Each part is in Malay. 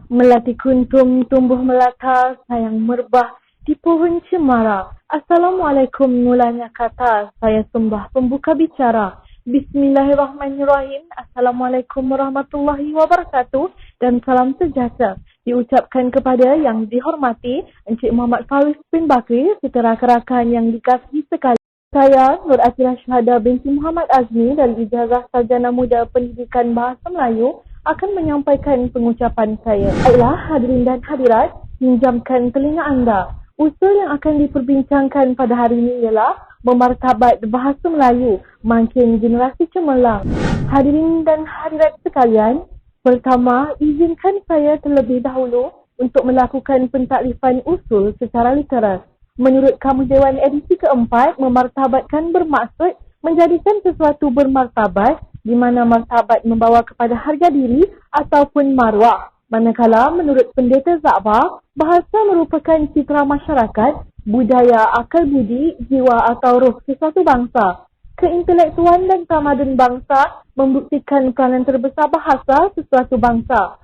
Melati kuntum tumbuh melata, sayang merbah di pohon cemara. Assalamualaikum mulanya kata, saya sembah pembuka bicara. Bismillahirrahmanirrahim. Assalamualaikum warahmatullahi wabarakatuh dan salam sejahtera diucapkan kepada yang dihormati Encik Muhammad Faiz bin Bakri serta rakan-rakan yang dikasihi sekalian. Saya Nur Atira Syahada binti Muhammad Azmi dari Ijazah Sarjana Muda Pendidikan Bahasa Melayu akan menyampaikan pengucapan saya. Baiklah hadirin dan hadirat, pinjamkan telinga anda. Usul yang akan diperbincangkan pada hari ini ialah memartabat bahasa Melayu, makin generasi cemerlang. Hadirin dan hadirat sekalian, pertama izinkan saya terlebih dahulu untuk melakukan pentaklifan usul secara literal. Menurut Kamus Dewan edisi keempat, memartabatkan bermaksud menjadikan sesuatu bermartabat di mana martabat membawa kepada harga diri ataupun maruah. Manakala menurut Pendeta Zakbar, bahasa merupakan citra masyarakat, budaya, akal budi, jiwa atau roh sesuatu bangsa. Keintelektuan dan tamadun bangsa membuktikan peranan terbesar bahasa sesuatu bangsa.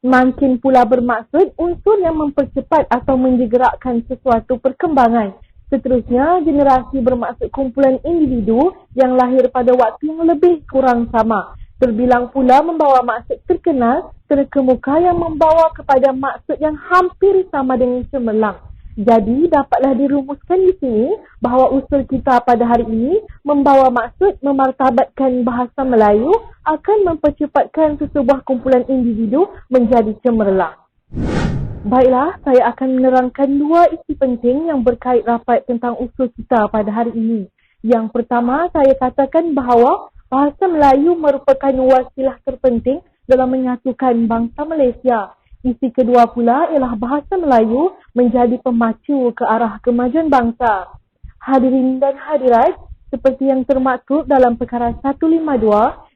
Makin pula bermaksud unsur yang mempercepat atau menjegerakkan sesuatu perkembangan. Seterusnya, generasi bermaksud kumpulan individu yang lahir pada waktu yang lebih kurang sama. Terbilang pula membawa maksud terkenal, terkemuka yang membawa kepada maksud yang hampir sama dengan cemerlang. Jadi, dapatlah dirumuskan di sini bahawa usul kita pada hari ini membawa maksud memartabatkan bahasa Melayu akan mempercepatkan sesebuah kumpulan individu menjadi cemerlang. Baiklah, saya akan menerangkan dua isi penting yang berkait rapat tentang usul kita pada hari ini. Yang pertama, saya katakan bahawa bahasa Melayu merupakan wasilah terpenting dalam menyatukan bangsa Malaysia. Isi kedua pula ialah bahasa Melayu menjadi pemacu ke arah kemajuan bangsa. Hadirin dan hadirat, seperti yang termaktub dalam perkara 152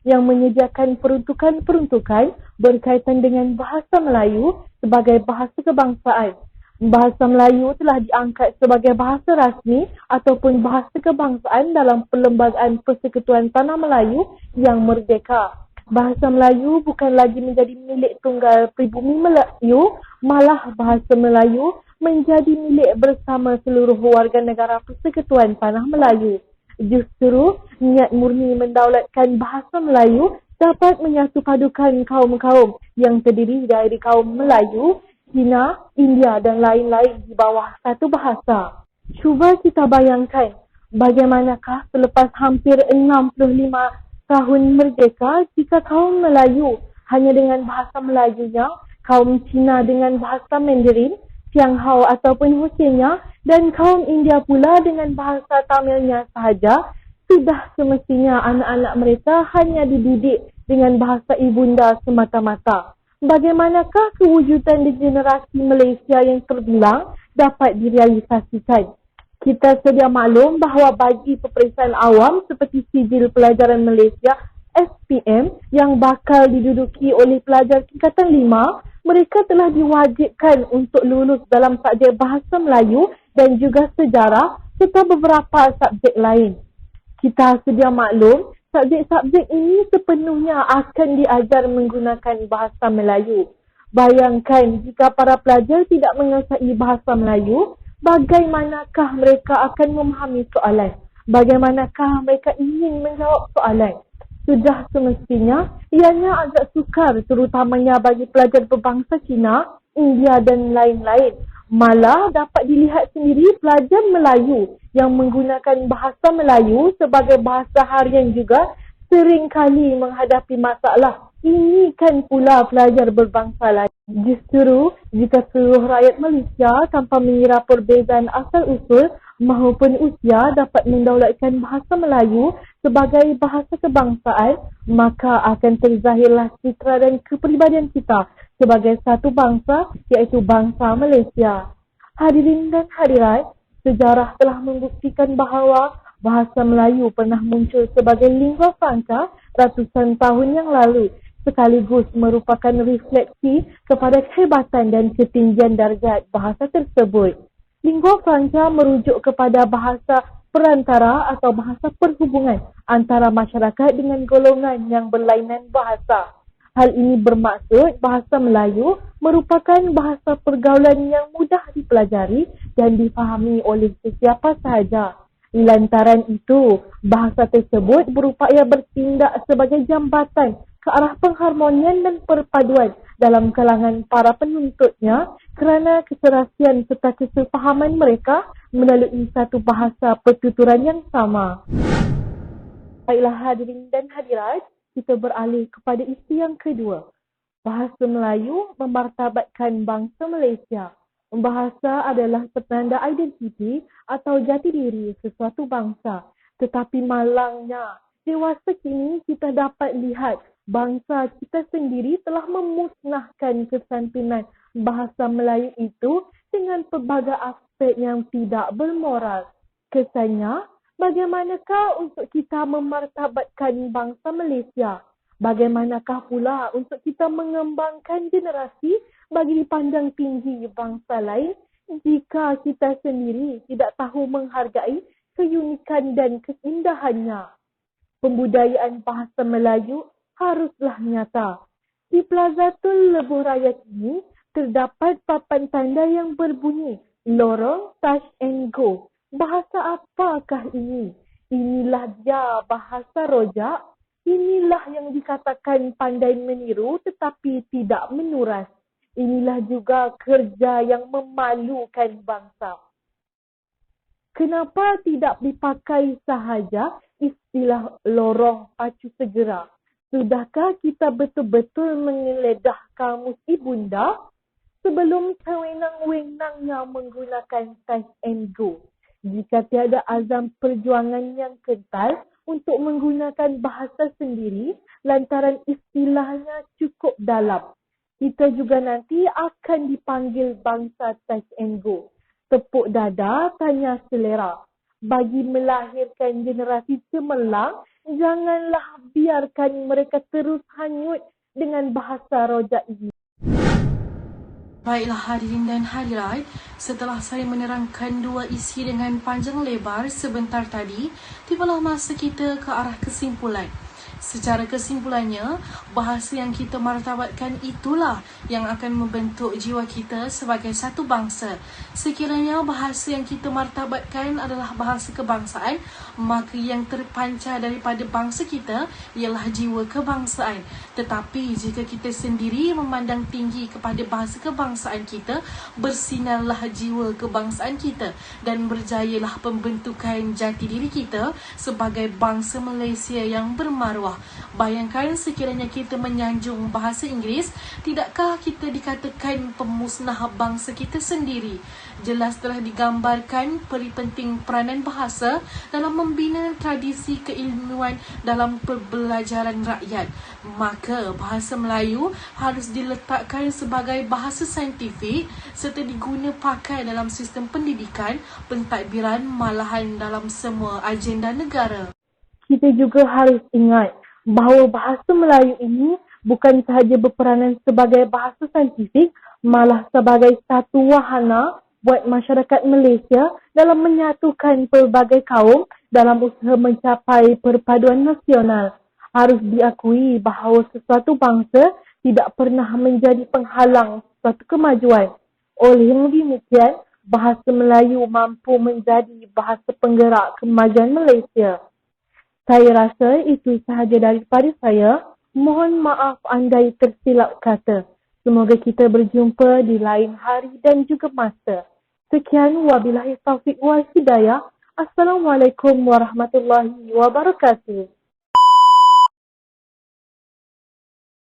yang menyediakan peruntukan-peruntukan berkaitan dengan bahasa Melayu sebagai bahasa kebangsaan. Bahasa Melayu telah diangkat sebagai bahasa rasmi ataupun bahasa kebangsaan dalam Perlembagaan Persekutuan Tanah Melayu yang merdeka. Bahasa Melayu bukan lagi menjadi milik tunggal pribumi Melayu, malah bahasa Melayu menjadi milik bersama seluruh warga negara Persekutuan Tanah Melayu. Justru, niat murni mendaulatkan bahasa Melayu dapat menyatu padukan kaum-kaum yang terdiri dari kaum Melayu, Cina, India dan lain-lain di bawah satu bahasa. Cuba kita bayangkan bagaimanakah selepas hampir 65 tahun merdeka jika kaum Melayu hanya dengan bahasa Melayunya, kaum Cina dengan bahasa Mandarin, Tianghao ataupun Hokkien-nya dan kaum India pula dengan bahasa Tamilnya sahaja, sudah semestinya anak-anak mereka hanya dididik dengan bahasa ibunda semata-mata. Bagaimanakah kewujudan di generasi Malaysia yang terbilang dapat direalisasikan? Kita sedia maklum bahawa bagi peperiksaan awam seperti Sijil Pelajaran Malaysia SPM yang bakal diduduki oleh pelajar tingkatan 5, mereka telah diwajibkan untuk lulus dalam subjek bahasa Melayu dan juga sejarah serta beberapa subjek lain. Kita sedia maklum, subjek-subjek ini sepenuhnya akan diajar menggunakan bahasa Melayu. Bayangkan jika para pelajar tidak menguasai bahasa Melayu, bagaimanakah mereka akan memahami soalan? Bagaimanakah mereka ingin menjawab soalan? Sudah semestinya ianya agak sukar terutamanya bagi pelajar berbangsa Cina, India dan lain-lain. Malah dapat dilihat sendiri pelajar Melayu yang menggunakan bahasa Melayu sebagai bahasa harian juga seringkali menghadapi masalah. Ini kan pula pelajar berbangsa lain. Justru, jika seluruh rakyat Malaysia tanpa mengira perbezaan asal-usul maupun usia dapat mendaulatkan bahasa Melayu sebagai bahasa kebangsaan, maka akan terzahirlah citra dan kepribadian kita sebagai satu bangsa, iaitu bangsa Malaysia. Hadirin dan hadirat, sejarah telah membuktikan bahawa bahasa Melayu pernah muncul sebagai lingua franca ratusan tahun yang lalu, sekaligus merupakan refleksi kepada kehebatan dan ketinggian darjat bahasa tersebut. Lingua franca merujuk kepada bahasa perantara atau bahasa perhubungan antara masyarakat dengan golongan yang berlainan bahasa. Hal ini bermaksud bahasa Melayu merupakan bahasa pergaulan yang mudah dipelajari dan difahami oleh sesiapa sahaja. Lantaran itu, bahasa tersebut berupaya bertindak sebagai jambatan ke arah pengharmonian dan perpaduan dalam kalangan para penuntutnya kerana keserasian serta kesefahaman mereka melalui satu bahasa pertuturan yang sama. Baiklah hadirin dan hadirat, kita beralih kepada isu yang kedua. Bahasa Melayu memartabatkan bangsa Malaysia. Bahasa adalah petanda identiti atau jati diri sesuatu bangsa. Tetapi malangnya, dewasa kini kita dapat lihat bangsa kita sendiri telah memusnahkan kesantunan bahasa Melayu itu dengan pelbagai aspek yang tidak bermoral. Kesannya, bagaimanakah untuk kita memartabatkan bangsa Malaysia? Bagaimanakah pula untuk kita mengembangkan generasi bagi dipandang tinggi bangsa lain jika kita sendiri tidak tahu menghargai keunikan dan keindahannya? Pembudayaan bahasa Melayu haruslah nyata. Di Plazatul Lebuh Raya ini terdapat papan tanda yang berbunyi Lorong Touch and Go. Bahasa apakah ini? Inilah dia bahasa rojak. Inilah yang dikatakan pandai meniru tetapi tidak menuras. Inilah juga kerja yang memalukan bangsa. Kenapa tidak dipakai sahaja istilah lorong pacu segera? Sudahkah kita betul-betul menggeledah kamus ibunda sebelum sewenang-wenangnya menggunakan touch and go? Jika tiada azam perjuangan yang kental untuk menggunakan bahasa sendiri lantaran istilahnya cukup dalam, kita juga nanti akan dipanggil bangsa touch and go. Tepuk dada, tanya selera. Bagi melahirkan generasi cemerlang, janganlah biarkan mereka terus hanyut dengan bahasa rojak ini. Baiklah hadirin dan hadirat, setelah saya menerangkan dua isi dengan panjang lebar sebentar tadi, tibalah masa kita ke arah kesimpulan. Secara kesimpulannya, bahasa yang kita martabatkan itulah yang akan membentuk jiwa kita sebagai satu bangsa. Sekiranya bahasa yang kita martabatkan adalah bahasa kebangsaan, maka yang terpancar daripada bangsa kita ialah jiwa kebangsaan. Tetapi jika kita sendiri memandang tinggi kepada bahasa kebangsaan kita, bersinarlah jiwa kebangsaan kita dan berjayalah pembentukan jati diri kita sebagai bangsa Malaysia yang bermaruah. Bayangkan sekiranya kita menyanjung bahasa Inggeris, tidakkah kita dikatakan pemusnah bangsa kita sendiri? Jelas telah digambarkan peri penting peranan bahasa dalam membina tradisi keilmuan dalam pembelajaran rakyat. Maka bahasa Melayu harus diletakkan sebagai bahasa saintifik serta diguna pakai dalam sistem pendidikan, pentadbiran, malahan dalam semua agenda negara. Kita juga harus ingat bahawa bahasa Melayu ini bukan sahaja berperanan sebagai bahasa saintifik, malah sebagai satu wahana buat masyarakat Malaysia dalam menyatukan pelbagai kaum dalam usaha mencapai perpaduan nasional. Harus diakui bahawa sesuatu bangsa tidak pernah menjadi penghalang suatu kemajuan. Oleh yang demikian, bahasa Melayu mampu menjadi bahasa penggerak kemajuan Malaysia. Saya rasa itu sahaja daripada saya. Mohon maaf andai tersilap kata. Semoga kita berjumpa di lain hari dan juga masa. Sekian, wabillahi taufiq wal hidayah. Assalamualaikum warahmatullahi wabarakatuh.